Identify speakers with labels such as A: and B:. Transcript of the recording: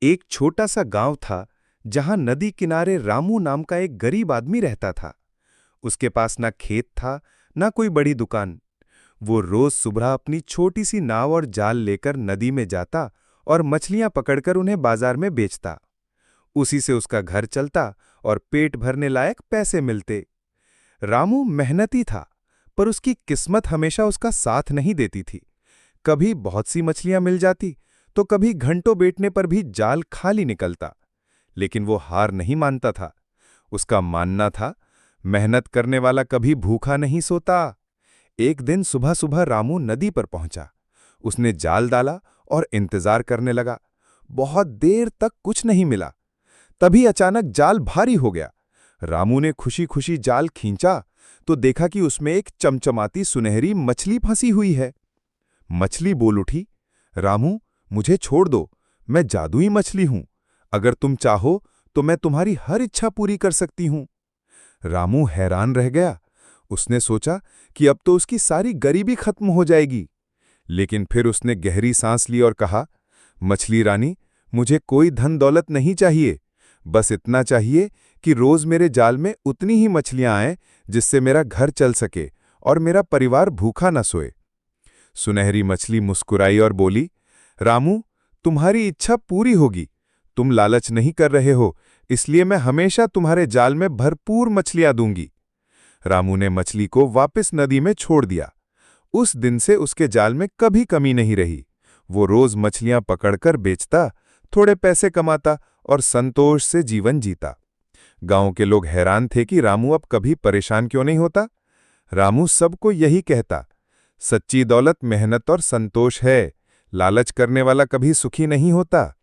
A: एक छोटा सा गांव था जहां नदी किनारे रामू नाम का एक गरीब आदमी रहता था। उसके पास ना खेत था, ना कोई बड़ी दुकान। वो रोज सुबह अपनी छोटी सी नाव और जाल लेकर नदी में जाता और मछलियां पकड़कर उन्हें बाजार में बेचता। उसी से उसका घर चलता और पेट भरने लायक पैसे मिलते। रामू मेहनती था, पर उसकी किस्मत हमेशा उसका साथ नहीं देती थी। कभी बहुत सी मछलियां मिल जाती, तो कभी घंटों बैठने पर भी जाल खाली निकलता। लेकिन वो हार नहीं मानता था। उसका मानना था, मेहनत करने वाला कभी भूखा नहीं सोता। एक दिन सुबह सुबह रामू नदी पर पहुंचा। उसने जाल डाला और इंतजार करने लगा। बहुत देर तक कुछ नहीं मिला। तभी अचानक जाल भारी हो गया। रामू ने खुशी खुशी जाल खींचा तो देखा कि उसमें एक चमचमाती सुनहरी मछली फंसी हुई है। मछली बोल उठी, रामू, मुझे छोड़ दो। मैं जादुई मछली हूं। अगर तुम चाहो तो मैं तुम्हारी हर इच्छा पूरी कर सकती हूं। रामू हैरान रह गया। उसने सोचा कि अब तो उसकी सारी गरीबी खत्म हो जाएगी। लेकिन फिर उसने गहरी सांस ली और कहा, मछली रानी, मुझे कोई धन दौलत नहीं चाहिए। बस इतना चाहिए कि रोज मेरे जाल में उतनी ही मछलियां आएं जिससे मेरा घर चल सके और मेरा परिवार भूखा न सोए। सुनहरी मछली मुस्कुराई और बोली, रामू, तुम्हारी इच्छा पूरी होगी। तुम लालच नहीं कर रहे हो, इसलिए मैं हमेशा तुम्हारे जाल में भरपूर मछलियां दूंगी। रामू ने मछली को वापस नदी में छोड़ दिया। उस दिन से उसके जाल में कभी कमी नहीं रही। वो रोज मछलियां पकड़कर बेचता, थोड़े पैसे कमाता और संतोष से जीवन जीता। गांव के लोग हैरान थे कि रामू अब कभी परेशान क्यों नहीं होता। रामू सबको यही कहता, सच्ची दौलत मेहनत और संतोष है। लालच करने वाला कभी सुखी नहीं होता।